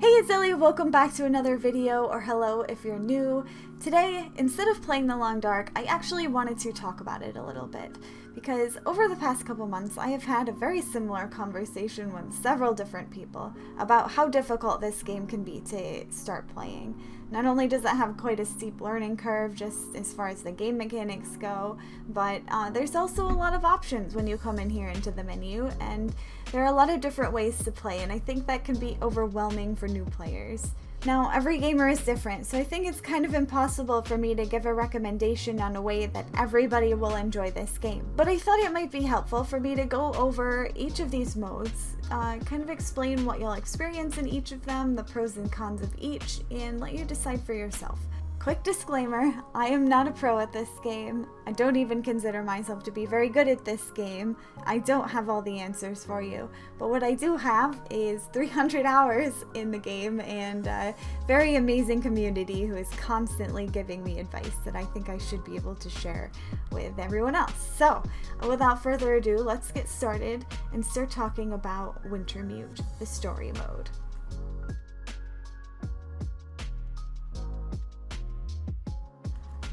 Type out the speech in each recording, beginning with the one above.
Hey, it's Ellie, welcome back to another video, or hello if you're new. Today, instead of playing The Long Dark, I actually wanted to talk about it a little bit, because over the past couple months I have had a very similar conversation with several different people about how difficult this game can be to start playing. Not only does it have quite a steep learning curve just as far as the game mechanics go, but there's also a lot of options when you come in here into the menu, and there are a lot of different ways to play, and I think that can be overwhelming for new players. Now, every gamer is different, so I think it's kind of impossible for me to give a recommendation on a way that everybody will enjoy this game. But I thought it might be helpful for me to go over each of these modes, kind of explain what you'll experience in each of them, the pros and cons of each, and let you decide for yourself. Quick disclaimer, I am not a pro at this game. I don't even consider myself to be very good at this game. I don't have all the answers for you, but what I do have is 300 hours in the game and a very amazing community who is constantly giving me advice that I think I should be able to share with everyone else. So, without further ado, let's get started and start talking about Wintermute, the story mode.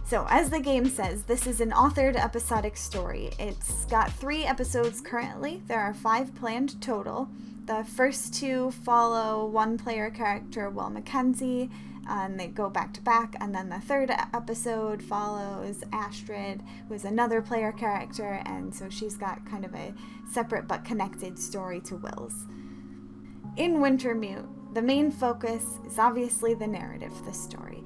So, as the game says, this is an authored episodic story. It's got 3 episodes currently. There are 5 planned total. The first 2 follow one player character, Will Mackenzie, and they go back to back, and then the 3rd episode follows Astrid, who is another player character, and so she's got kind of a separate but connected story to Will's. In Wintermute, the main focus is obviously the narrative of the story.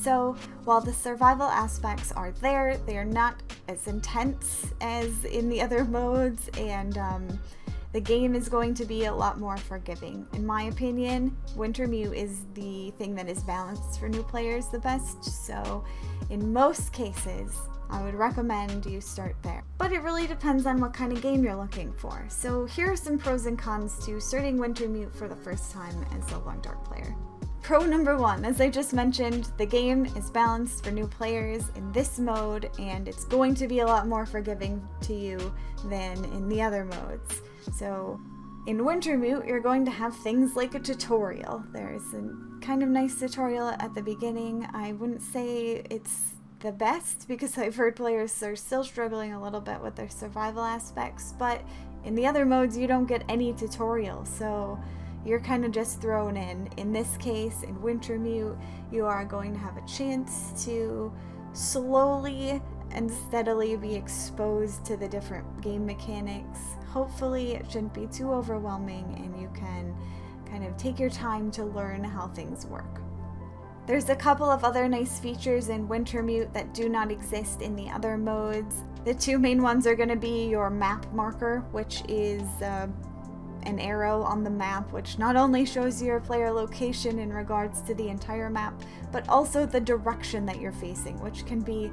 So, while the survival aspects are there, they are not as intense as in the other modes, and the game is going to be a lot more forgiving. In my opinion, Wintermute is the thing that is balanced for new players the best, so in most cases, I would recommend you start there. But it really depends on what kind of game you're looking for. So here are some pros and cons to starting Wintermute for the first time as a Long Dark player. Pro number 1, as I just mentioned, the game is balanced for new players in this mode, and it's going to be a lot more forgiving to you than in the other modes. So in Wintermute, you're going to have things like a tutorial. There's a kind of nice tutorial at the beginning. I wouldn't say it's the best because I've heard players are still struggling a little bit with their survival aspects, but in the other modes you don't get any tutorial, so you're kind of just thrown in. In this case, in Wintermute, you are going to have a chance to slowly and steadily be exposed to the different game mechanics. Hopefully it shouldn't be too overwhelming and you can kind of take your time to learn how things work. There's a couple of other nice features in Wintermute that do not exist in the other modes. The 2 main ones are going to be your map marker, which is an arrow on the map, which not only shows your player location in regards to the entire map, but also the direction that you're facing, which can be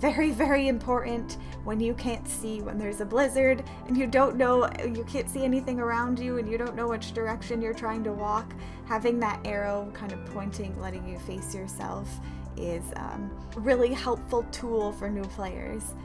very, very important when you can't see, when there's a blizzard and you don't know, you can't see anything around you and you don't know which direction you're trying to walk. Having that arrow kind of pointing, letting you face yourself is a really helpful tool for new players.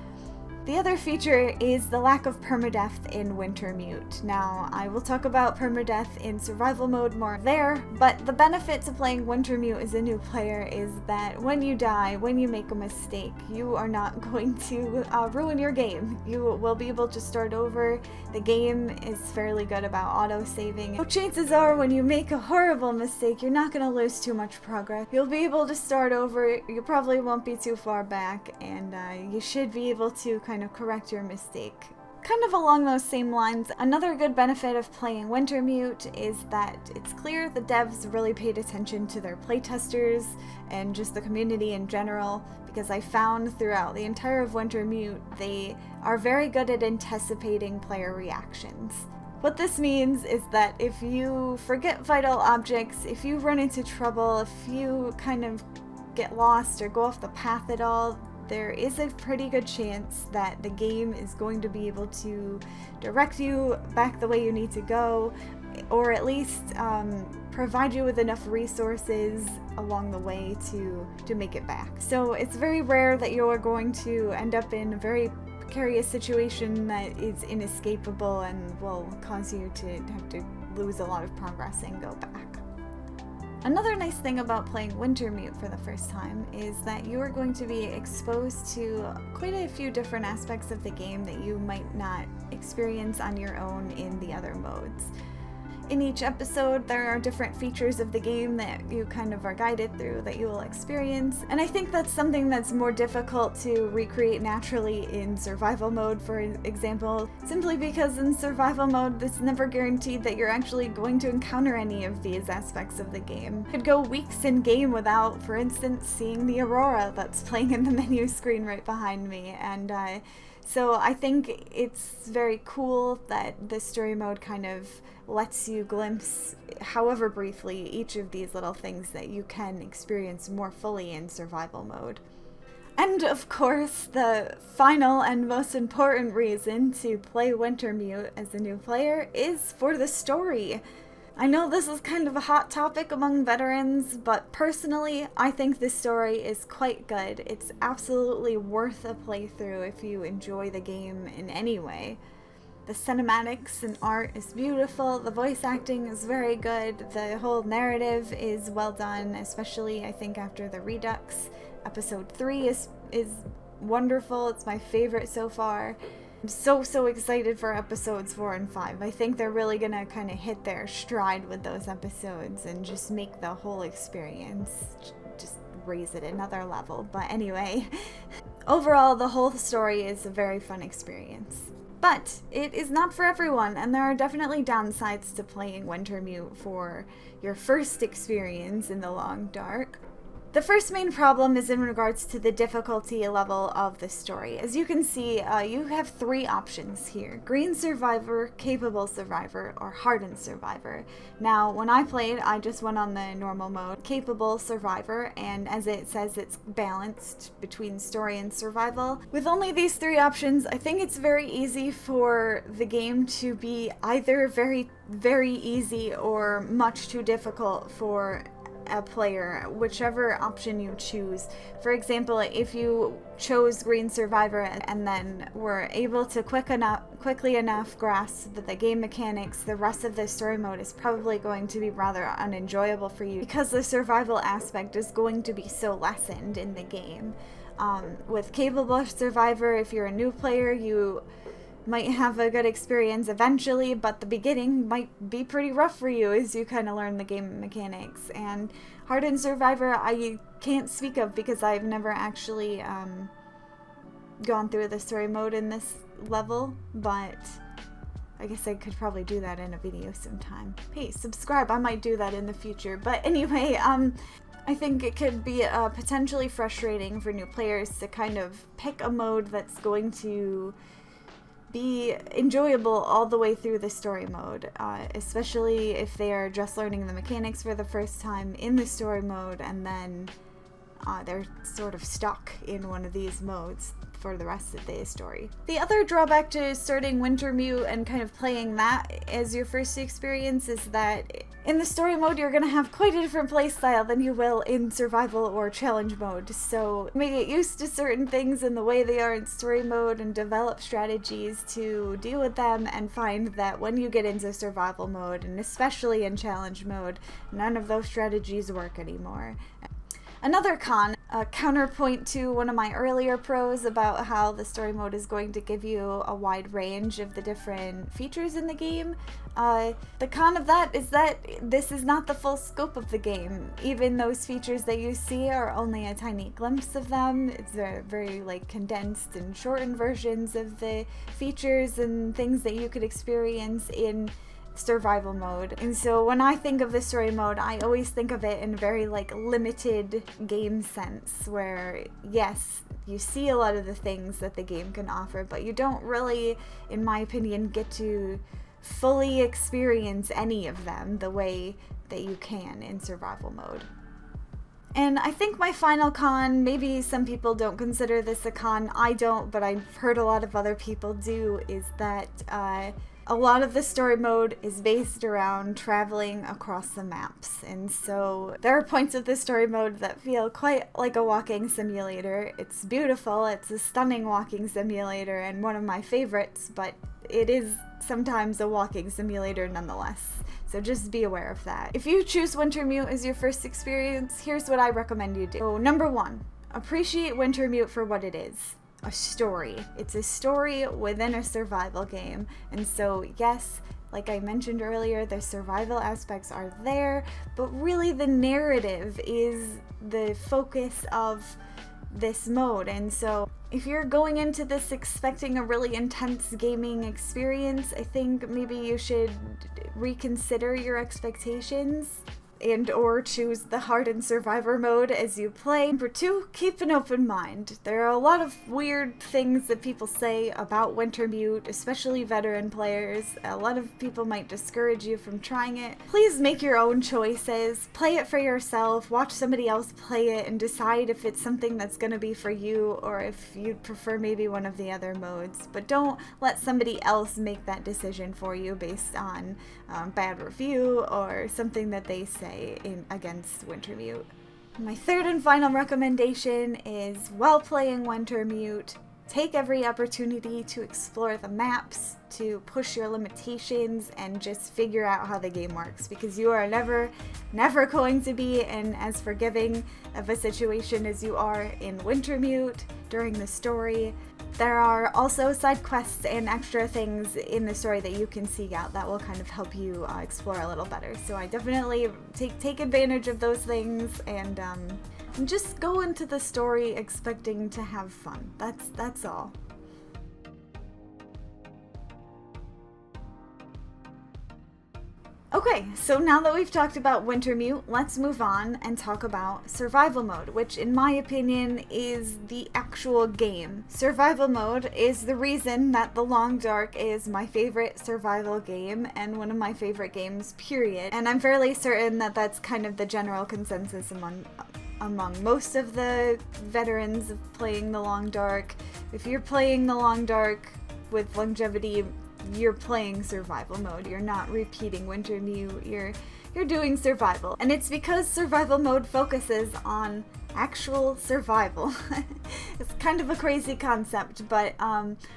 The other feature is the lack of permadeath in Wintermute. Now, I will talk about permadeath in survival mode more there, but the benefit to playing Wintermute as a new player is that when you die, when you make a mistake, you are not going to ruin your game. You will be able to start over. The game is fairly good about auto-saving. So chances are when you make a horrible mistake, you're not going to lose too much progress. You'll be able to start over, you probably won't be too far back, and you should be able to kind of correct your mistake. Kind of along those same lines, another good benefit of playing Wintermute is that it's clear the devs really paid attention to their playtesters and just the community in general, because I found throughout the entire of Wintermute they are very good at anticipating player reactions. What this means is that if you forget vital objects, if you run into trouble, if you kind of get lost or go off the path at all, there is a pretty good chance that the game is going to be able to direct you back the way you need to go, or at least provide you with enough resources along the way to make it back. So it's very rare that you're going to end up in a very precarious situation that is inescapable and will cause you to have to lose a lot of progress and go back. Another nice thing about playing Wintermute for the first time is that you are going to be exposed to quite a few different aspects of the game that you might not experience on your own in the other modes. In each episode, there are different features of the game that you kind of are guided through that you will experience, and I think that's something that's more difficult to recreate naturally in survival mode, for example, simply because in survival mode, it's never guaranteed that you're actually going to encounter any of these aspects of the game. You could go weeks in game without, for instance, seeing the aurora that's playing in the menu screen right behind me, and so I think it's very cool that this story mode kind of lets you glimpse, however briefly, each of these little things that you can experience more fully in survival mode. And of course, the final and most important reason to play Wintermute as a new player is for the story. I know this is kind of a hot topic among veterans, but personally, I think this story is quite good. It's absolutely worth a playthrough if you enjoy the game in any way. The cinematics and art is beautiful, the voice acting is very good, the whole narrative is well done, especially I think after the Redux. Episode 3 is wonderful, it's my favorite so far. I'm so excited for episodes 4 and 5. I think they're really gonna kind of hit their stride with those episodes and just make the whole experience, just raise it another level. But anyway, overall the whole story is a very fun experience. But it is not for everyone, and there are definitely downsides to playing Wintermute for your first experience in the long dark. The first main problem is in regards to the difficulty level of the story. As you can see, you have 3 options here: Green Survivor, Capable Survivor, or Hardened Survivor. Now, when I played, I just went on the normal mode, Capable Survivor, and as it says, it's balanced between story and survival. With only these 3 options, I think it's very easy for the game to be either very easy or much too difficult for a player, whichever option you choose. For example, if you chose Green Survivor and then were able to quickly enough grasp the game mechanics, the rest of the story mode is probably going to be rather unenjoyable for you because the survival aspect is going to be so lessened in the game. With Capable Survivor, if you're a new player, you might have a good experience eventually, but the beginning might be pretty rough for you as you kind of learn the game mechanics. And Hardened Survivor I can't speak of because I've never actually gone through the story mode in this level, but I guess I could probably do that in a video sometime. Hey, subscribe, I might do that in the future. But anyway, I think it could be potentially frustrating for new players to kind of pick a mode that's going to be enjoyable all the way through the story mode, especially if they are just learning the mechanics for the first time in the story mode and then they're sort of stuck in one of these modes for the rest of the story. The other drawback to starting Wintermute and kind of playing that as your first experience is that in the story mode you're going to have quite a different playstyle than you will in survival or challenge mode, so you may get used to certain things in the way they are in story mode and develop strategies to deal with them, and find that when you get into survival mode, and especially in challenge mode, none of those strategies work anymore. Another con, a counterpoint to one of my earlier pros about how the story mode is going to give you a wide range of the different features in the game, the con of that is that this is not the full scope of the game. Even those features that you see are only a tiny glimpse of them. It's very like condensed and shortened versions of the features and things that you could experience in survival mode. And so when I think of the story mode, I always think of it in a very like limited game sense, where yes, you see a lot of the things that the game can offer, but you don't really, in my opinion, get to fully experience any of them the way that you can in survival mode. And I think my final con, maybe some people don't consider this a con, I don't, but I've heard a lot of other people do, is that a lot of the story mode is based around traveling across the maps, and so there are points of the story mode that feel quite like a walking simulator. It's beautiful, it's a stunning walking simulator and one of my favorites, but it is sometimes a walking simulator nonetheless. So just be aware of that. If you choose Wintermute as your first experience, here's what I recommend you do. So number 1, appreciate Wintermute for what it is. A story. It's a story within a survival game. And so yes, like I mentioned earlier, the survival aspects are there, but really the narrative is the focus of this mode. And so if you're going into this expecting a really intense gaming experience, I think maybe you should reconsider your expectations and or choose the hardened survivor mode as you play. Number 2, keep an open mind. There are a lot of weird things that people say about Wintermute, especially veteran players. A lot of people might discourage you from trying it. Please make your own choices. Play it for yourself, watch somebody else play it, and decide if it's something that's gonna be for you or if you'd prefer maybe one of the other modes. But don't let somebody else make that decision for you based on bad review or something that they say against Wintermute. My third and final recommendation is, while playing Wintermute, take every opportunity to explore the maps, to push your limitations, and just figure out how the game works, because you are never going to be in as forgiving of a situation as you are in Wintermute during the story. There are also side quests and extra things in the story that you can seek out that will kind of help you explore a little better. So I definitely take advantage of those things and just go into the story expecting to have fun. That's all. Okay, so now that we've talked about Wintermute, let's move on and talk about survival mode, which in my opinion is the actual game. Survival mode is the reason that The Long Dark is my favorite survival game and one of my favorite games, period. And I'm fairly certain that that's kind of the general consensus among most of the veterans of playing The Long Dark. If you're playing The Long Dark with longevity, you're playing survival mode. You're not repeating Wintermute. You're doing survival. And it's because survival mode focuses on actual survival. It's kind of a crazy concept, but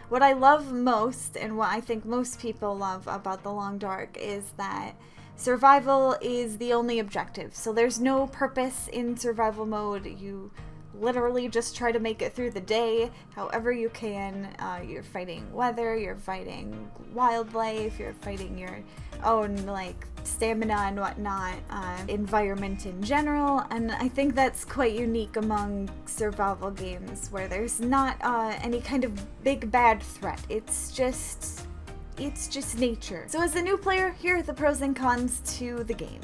what I love most and what I think most people love about The Long Dark is that survival is the only objective. So there's no purpose in survival mode. You literally just try to make it through the day however you can. You're fighting weather, you're fighting wildlife, you're fighting your own like stamina and whatnot, environment in general. And I think that's quite unique among survival games where there's not any kind of big bad threat. It's just nature. So as a new player, here are the pros and cons to the game.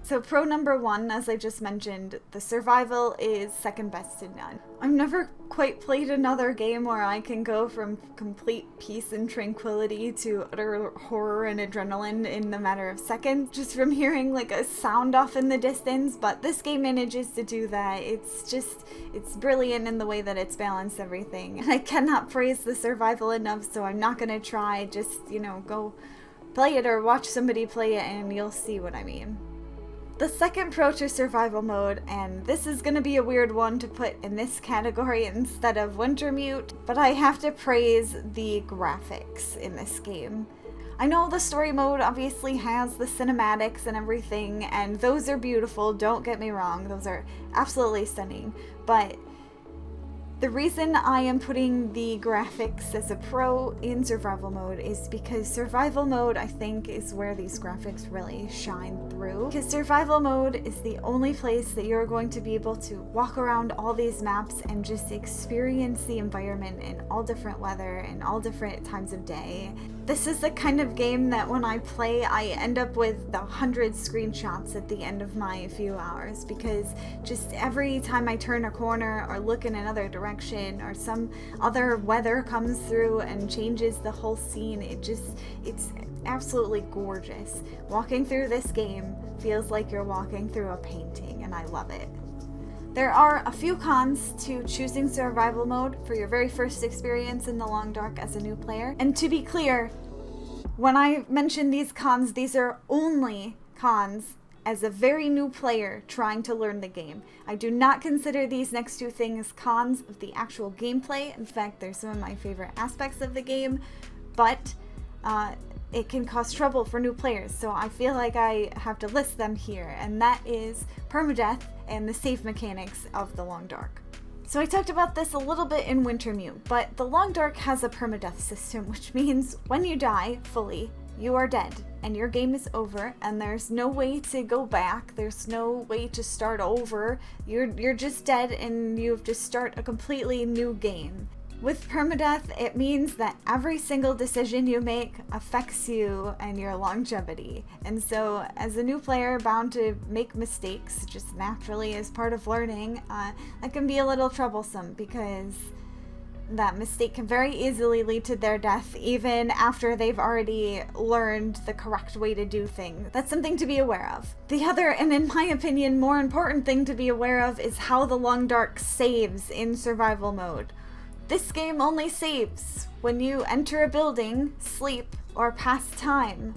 So pro number 1, as I just mentioned, the survival is second best to none. I've never quite played another game where I can go from complete peace and tranquility to utter horror and adrenaline in the matter of seconds, just from hearing like a sound off in the distance, but this game manages to do that. It's brilliant in the way that it's balanced everything. And I cannot praise the survival enough, so I'm not gonna try. Just, go play it or watch somebody play it and you'll see what I mean. The second pro to survival mode, and this is going to be a weird one to put in this category instead of Wintermute, but I have to praise the graphics in this game. I know the story mode obviously has the cinematics and everything, and those are beautiful, don't get me wrong, those are absolutely stunning, but the reason I am putting the graphics as a pro in survival mode is because survival mode, I think, is where these graphics really shine through. Because survival mode is the only place that you're going to be able to walk around all these maps and just experience the environment in all different weather and all different times of day. This is the kind of game that when I play, I end up with 100 screenshots at the end of my few hours, because just every time I turn a corner or look in another direction or some other weather comes through and changes the whole scene, it's absolutely gorgeous. Walking through this game feels like you're walking through a painting, and I love it. There are a few cons to choosing survival mode for your very first experience in The Long Dark as a new player. And to be clear, when I mention these cons, these are only cons as a very new player trying to learn the game. I do not consider these next two things cons of the actual gameplay. In fact, they're some of my favorite aspects of the game, but it can cause trouble for new players, so I feel like I have to list them here, and that is permadeath and the save mechanics of the Long Dark. So I talked about this a little bit in Wintermute, but the Long Dark has a permadeath system, which means when you die fully, you are dead, and your game is over, and there's no way to go back, there's no way to start over, you're just dead, and you have to start a completely new game. With permadeath, it means that every single decision you make affects you and your longevity. And so, as a new player bound to make mistakes, just naturally as part of learning, that can be a little troublesome because that mistake can very easily lead to their death even after they've already learned the correct way to do things. That's something to be aware of. The other, and in my opinion, more important thing to be aware of is how the Long Dark saves in survival mode. This game only saves when you enter a building, sleep, or pass time.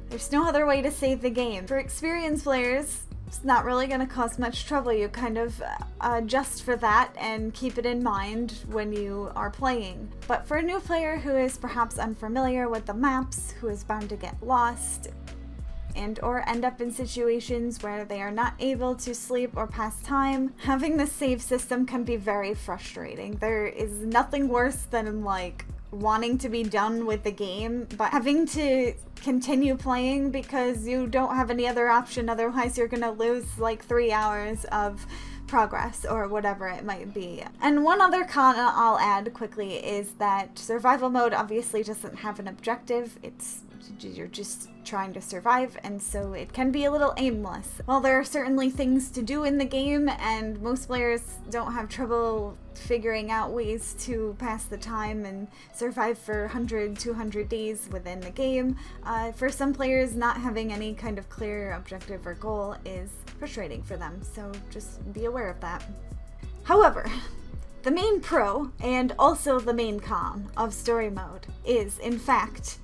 There's no other way to save the game. For experienced players, it's not really going to cause much trouble. You kind of adjust for that and keep it in mind when you are playing. But for a new player who is perhaps unfamiliar with the maps, who is bound to get lost, and or end up in situations where they are not able to sleep or pass time, having the save system can be very frustrating. There is nothing worse than like wanting to be done with the game, but having to continue playing because you don't have any other option, otherwise you're gonna lose like 3 hours of progress or whatever it might be. And one other con I'll add quickly is that survival mode obviously doesn't have an objective. You're just trying to survive, and so it can be a little aimless. While there are certainly things to do in the game, and most players don't have trouble figuring out ways to pass the time and survive for 100, 200 days within the game, for some players not having any kind of clear objective or goal is frustrating for them, so just be aware of that. However, the main pro, and also the main con, of story mode is, in fact,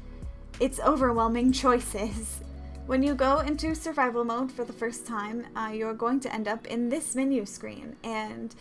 its overwhelming choices. When you go into survival mode for the first time, you're going to end up in this menu screen, and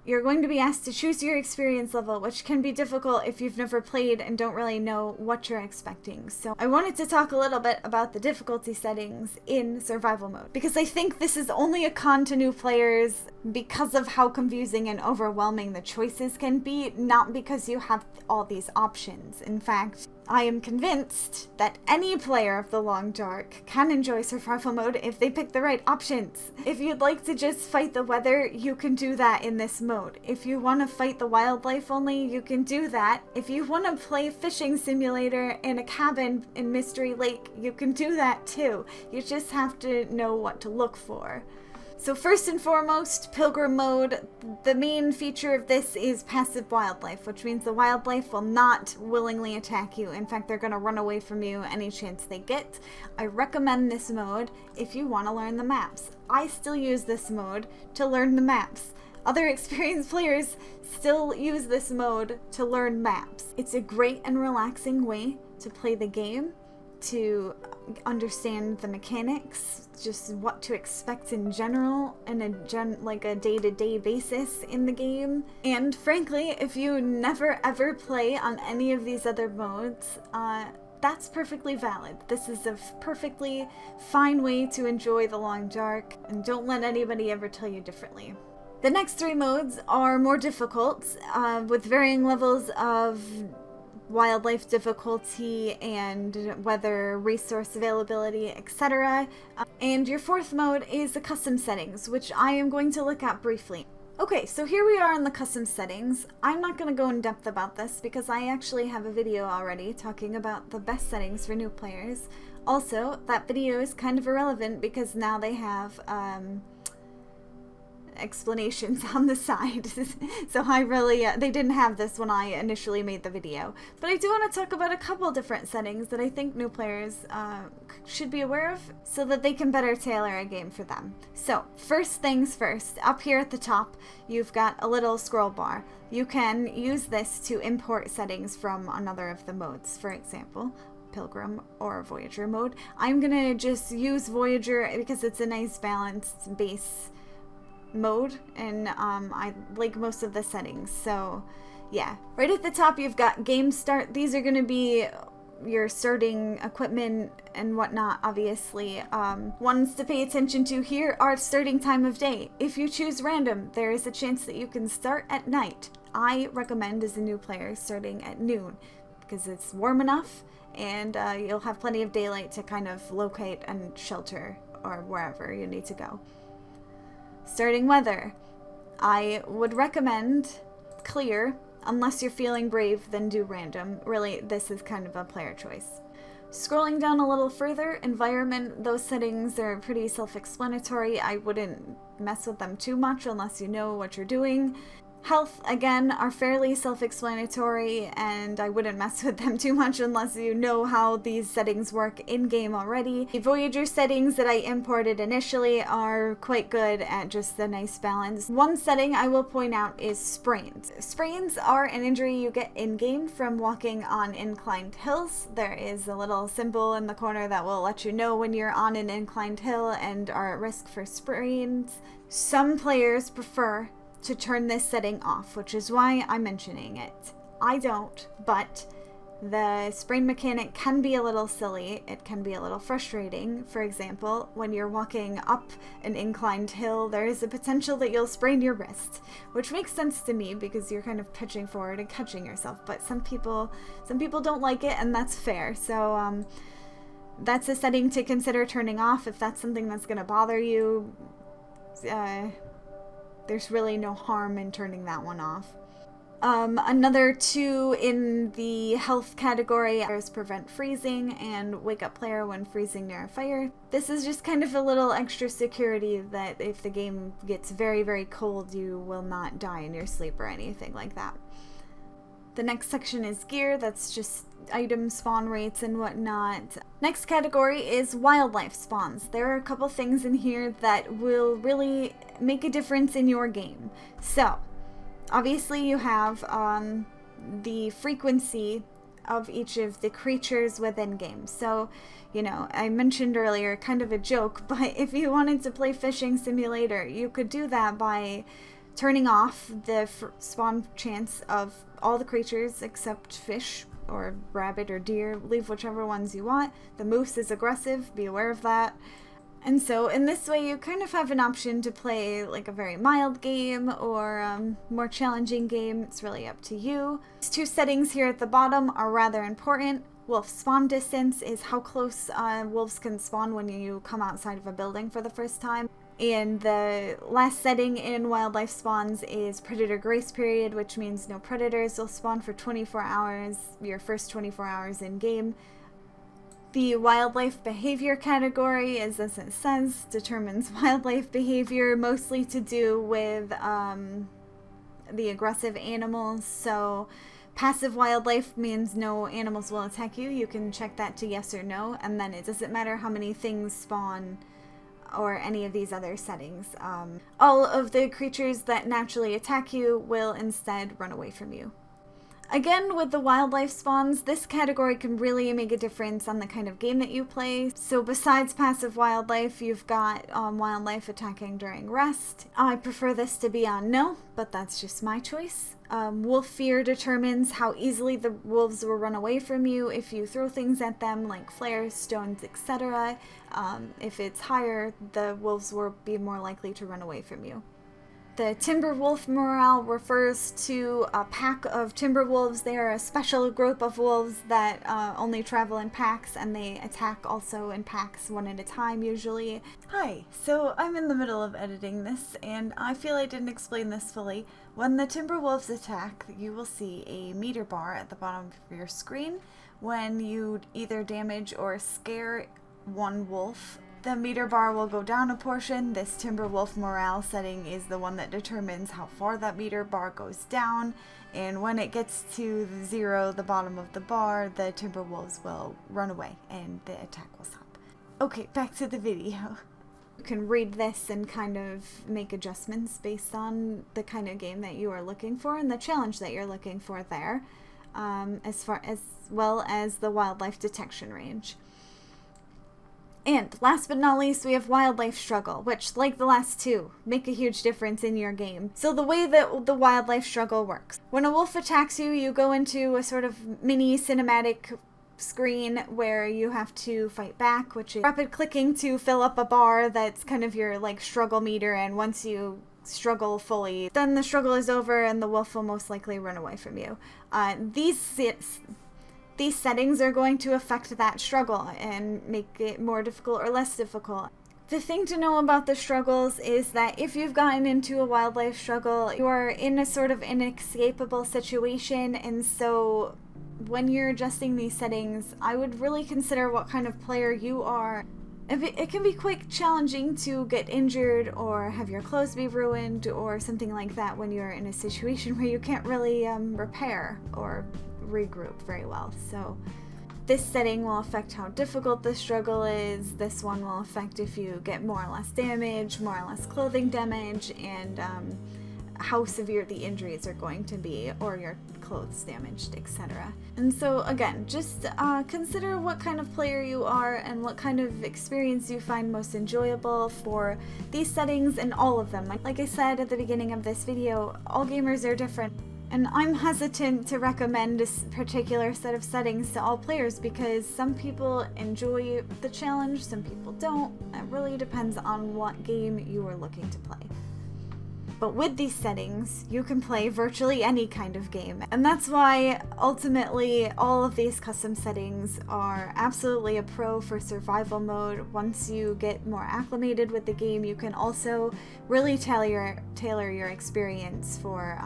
you're going to be asked to choose your experience level, which can be difficult if you've never played and don't really know what you're expecting. So I wanted to talk a little bit about the difficulty settings in survival mode, because I think this is only a con to new players because of how confusing and overwhelming the choices can be, not because you have all these options. In fact, I am convinced that any player of the Long Dark can enjoy survival mode if they pick the right options. If you'd like to just fight the weather, you can do that in this mode. If you want to fight the wildlife only, you can do that. If you want to play fishing simulator in a cabin in Mystery Lake, you can do that too. You just have to know what to look for. So first and foremost, Pilgrim mode, the main feature of this is passive wildlife, which means the wildlife will not willingly attack you. In fact, they're going to run away from you any chance they get. I recommend this mode if you want to learn the maps. I still use this mode to learn the maps. Other experienced players still use this mode to learn maps. It's a great and relaxing way to play the game, to understand the mechanics, just what to expect in general in a day-to-day basis in the game. And frankly, if you never ever play on any of these other modes, that's perfectly valid. This is a perfectly fine way to enjoy the Long Dark, and don't let anybody ever tell you differently. The next 3 modes are more difficult, with varying levels of wildlife difficulty and weather, resource availability, etc. And your 4th mode is the custom settings, which I am going to look at briefly. Okay, so here we are in the custom settings. I'm not going to go in depth about this because I actually have a video already talking about the best settings for new players. Also, that video is kind of irrelevant because now they have explanations on the side. So I really, they didn't have this when I initially made the video. But I do want to talk about a couple different settings that I think new players should be aware of so that they can better tailor a game for them. So first things first, up here at the top, you've got a little scroll bar. You can use this to import settings from another of the modes, for example, Pilgrim or Voyager mode. I'm gonna just use Voyager because it's a nice balanced base mode, and I like most of the settings. So yeah, right at the top you've got game start. These are going to be your starting equipment and whatnot, obviously. Ones to pay attention to here are starting time of day. If you choose random, there is a chance that you can start at night. I recommend, as a new player, starting at noon because it's warm enough and you'll have plenty of daylight to kind of locate and shelter or wherever you need to go. Starting weather. I would recommend clear. Unless you're feeling brave, then do random. Really, this is kind of a player choice. Scrolling down a little further, environment, those settings are pretty self-explanatory. I wouldn't mess with them too much unless you know what you're doing. Health, again, are fairly self-explanatory, and I wouldn't mess with them too much unless you know how these settings work in-game already. The Voyager settings that I imported initially are quite good at just the nice balance. One setting I will point out is sprains. Sprains are an injury you get in-game from walking on inclined hills. There is a little symbol in the corner that will let you know when you're on an inclined hill and are at risk for sprains. Some players prefer to turn this setting off, which is why I'm mentioning it. I don't, but the sprain mechanic can be a little silly. It can be a little frustrating. For example, when you're walking up an inclined hill, there is a potential that you'll sprain your wrist, which makes sense to me because you're kind of pitching forward and catching yourself, but some people don't like it, and that's fair. So that's a setting to consider turning off if that's something that's going to bother you. There's really no harm in turning that one off. Another two in the health category is prevent freezing and wake up player when freezing near a fire. This is just kind of a little extra security that if the game gets very, very cold, you will not die in your sleep or anything like that. The next section is gear. That's just item spawn rates and whatnot. Next category is wildlife spawns. There are a couple things in here that will really make a difference in your game. So, obviously you have the frequency of each of the creatures within game. So, you know, I mentioned earlier, kind of a joke, but if you wanted to play Fishing Simulator, you could do that by turning off the spawn chance of all the creatures except fish or rabbit or deer. Leave whichever ones you want. The moose is aggressive, be aware of that. And so in this way you kind of have an option to play like a very mild game or more challenging game. It's really up to you. These two settings here at the bottom are rather important. Wolf spawn distance is how close wolves can spawn when you come outside of a building for the first time. And the last setting in wildlife spawns is predator grace period, which means no predators will spawn for 24 hours, your first 24 hours in game. The wildlife behavior category is, as it says, determines wildlife behavior, mostly to do with the aggressive animals. So passive wildlife means no animals will attack you. You can check that to yes or no, and then it doesn't matter how many things spawn or any of these other settings. All of the creatures that naturally attack you will instead run away from you. Again, with the wildlife spawns, this category can really make a difference on the kind of game that you play. So besides passive wildlife, you've got wildlife attacking during rest. I prefer this to be on no, but that's just my choice. Wolf fear determines how easily the wolves will run away from you if you throw things at them like flares, stones, etc. If it's higher, the wolves will be more likely to run away from you. The timber wolf morale refers to a pack of timber wolves. They are a special group of wolves that only travel in packs, and they attack also in packs one at a time usually. Hi, so I'm in the middle of editing this, and I feel I didn't explain this fully. When the timber wolves attack, you will see a meter bar at the bottom of your screen. When you either damage or scare one wolf, the meter bar will go down a portion. This timber wolf morale setting is the one that determines how far that meter bar goes down, and when it gets to the 0, the bottom of the bar, the timber wolves will run away and the attack will stop. Okay, back to the video. You can read this and kind of make adjustments based on the kind of game that you are looking for and the challenge that you're looking for there, as well as the wildlife detection range. And last but not least, we have wildlife struggle, which, like the last two, make a huge difference in your game. So the way that the wildlife struggle works. When a wolf attacks you, you go into a sort of mini cinematic screen where you have to fight back, which is rapid clicking to fill up a bar that's kind of your like struggle meter, and once you struggle fully, then the struggle is over and the wolf will most likely run away from you. These settings are going to affect that struggle and make it more difficult or less difficult. The thing to know about the struggles is that if you've gotten into a wildlife struggle, you are in a sort of inescapable situation, and so when you're adjusting these settings, I would really consider what kind of player you are. It can be quite challenging to get injured or have your clothes be ruined or something like that when you're in a situation where you can't really repair or regroup very well. So this setting will affect how difficult the struggle is. This one will affect if you get more or less damage, more or less clothing damage, and how severe the injuries are going to be, or your clothes damaged, etc. And so again, just consider what kind of player you are and what kind of experience you find most enjoyable for these settings and all of them. Like I said at the beginning of this video, all gamers are different. And I'm hesitant to recommend a particular set of settings to all players because some people enjoy the challenge, some people don't. It really depends on what game you are looking to play. But with these settings, you can play virtually any kind of game. And that's why, ultimately, all of these custom settings are absolutely a pro for survival mode. Once you get more acclimated with the game, you can also really tailor your experience for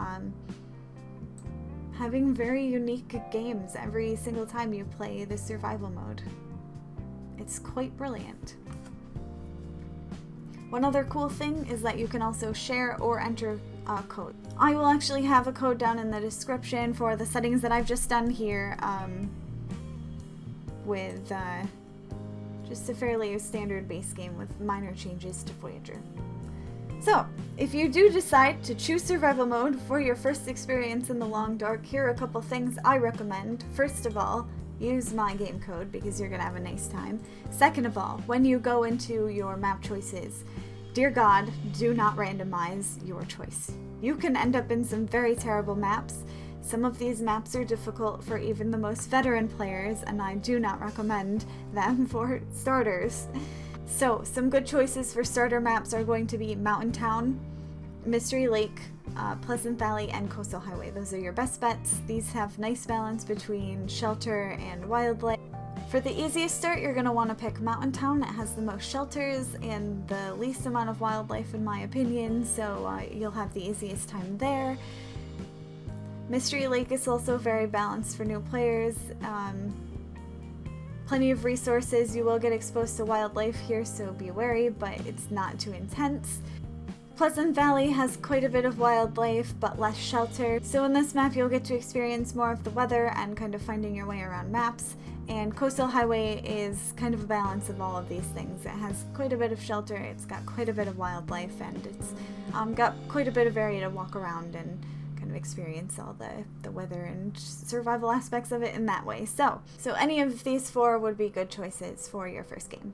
having very unique games every single time you play the survival mode. It's quite brilliant. One other cool thing is that you can also share or enter a code. I will actually have a code down in the description for the settings that I've just done here with just a fairly standard base game with minor changes to Voyager. So, if you do decide to choose survival mode for your first experience in the Long Dark, here are a couple things I recommend. First of all, use my game code because you're going to have a nice time. Second of all, when you go into your map choices, dear God, do not randomize your choice. You can end up in some very terrible maps. Some of these maps are difficult for even the most veteran players, and I do not recommend them for starters. So, some good choices for starter maps are going to be Mountain Town, Mystery Lake, Pleasant Valley, and Coastal Highway. Those are your best bets. These have nice balance between shelter and wildlife. For the easiest start, you're going to want to pick Mountain Town. It has the most shelters and the least amount of wildlife in my opinion, so you'll have the easiest time there. Mystery Lake is also very balanced for new players. Plenty of resources. You will get exposed to wildlife here, so be wary, but it's not too intense. Pleasant Valley has quite a bit of wildlife, but less shelter. So in this map, you'll get to experience more of the weather and kind of finding your way around maps. And Coastal Highway is kind of a balance of all of these things. It has quite a bit of shelter, it's got quite a bit of wildlife, and it's got quite a bit of area to walk around and kind of experience all the weather and survival aspects of it in that way. So any of these four would be good choices for your first game.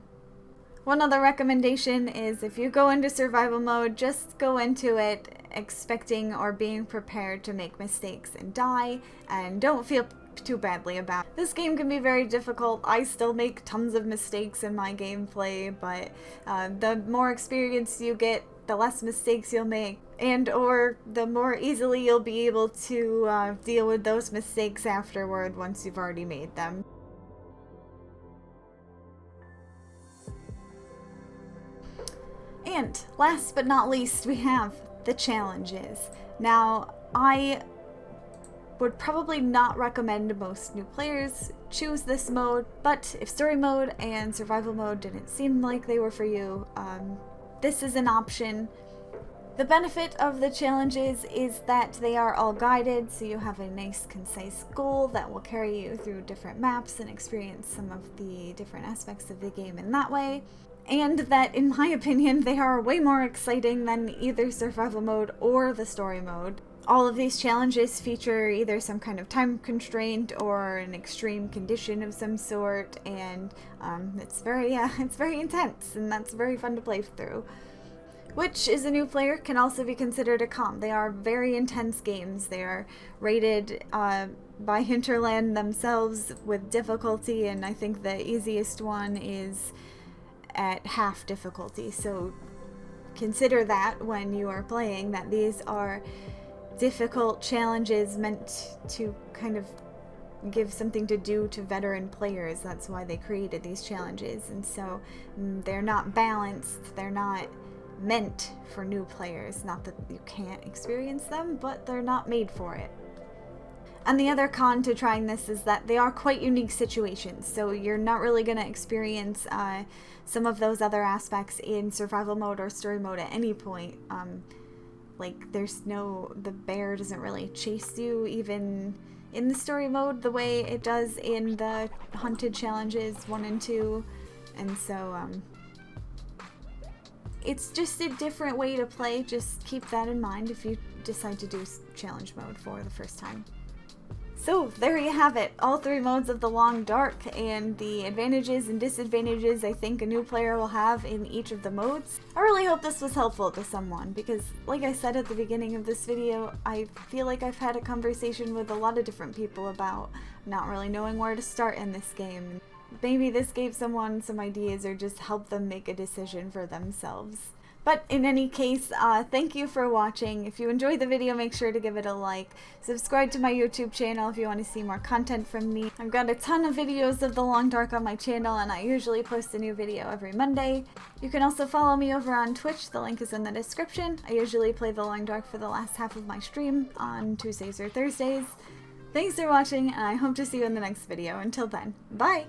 One other recommendation is if you go into survival mode, just go into it expecting or being prepared to make mistakes and die, and don't feel too badly about it. This game can be very difficult. I still make tons of mistakes in my gameplay, but the more experience you get, the less mistakes you'll make, and or the more easily you'll be able to deal with those mistakes afterward once you've already made them. And last but not least, we have the challenges. Now, I would probably not recommend most new players choose this mode, but if story mode and survival mode didn't seem like they were for you, this is an option. The benefit of the challenges is that they are all guided, so you have a nice concise goal that will carry you through different maps and experience some of the different aspects of the game in that way. And that, in my opinion, they are way more exciting than either survival mode or the story mode. All of these challenges feature either some kind of time constraint or an extreme condition of some sort, and it's very intense, and that's very fun to play through. which as a new player can also be considered a com. They are very intense games. They are rated by Hinterland themselves with difficulty, and I think the easiest one is at half difficulty. So consider that when you are playing, that these are difficult challenges meant to kind of give something to do to veteran players. That's why they created these challenges. And so they're not balanced. They're not meant for new players. Not that you can't experience them, but they're not made for it. And the other con to trying this is that they are quite unique situations, so you're not really going to experience some of those other aspects in survival mode or story mode at any point. Like, the bear doesn't really chase you even in the story mode the way it does in the hunted challenges 1 and 2, and so it's just a different way to play. Just keep that in mind if you decide to do challenge mode for the first time. So there you have it, all 3 modes of the Long Dark and the advantages and disadvantages I think a new player will have in each of the modes. I really hope this was helpful to someone because, like I said at the beginning of this video, I feel like I've had a conversation with a lot of different people about not really knowing where to start in this game. Maybe this gave someone some ideas or just helped them make a decision for themselves. But in any case, thank you for watching. If you enjoyed the video, make sure to give it a like. Subscribe to my YouTube channel if you want to see more content from me. I've got a ton of videos of The Long Dark on my channel, and I usually post a new video every Monday. You can also follow me over on Twitch. The link is in the description. I usually play The Long Dark for the last half of my stream on Tuesdays or Thursdays. Thanks for watching, and I hope to see you in the next video. Until then, bye!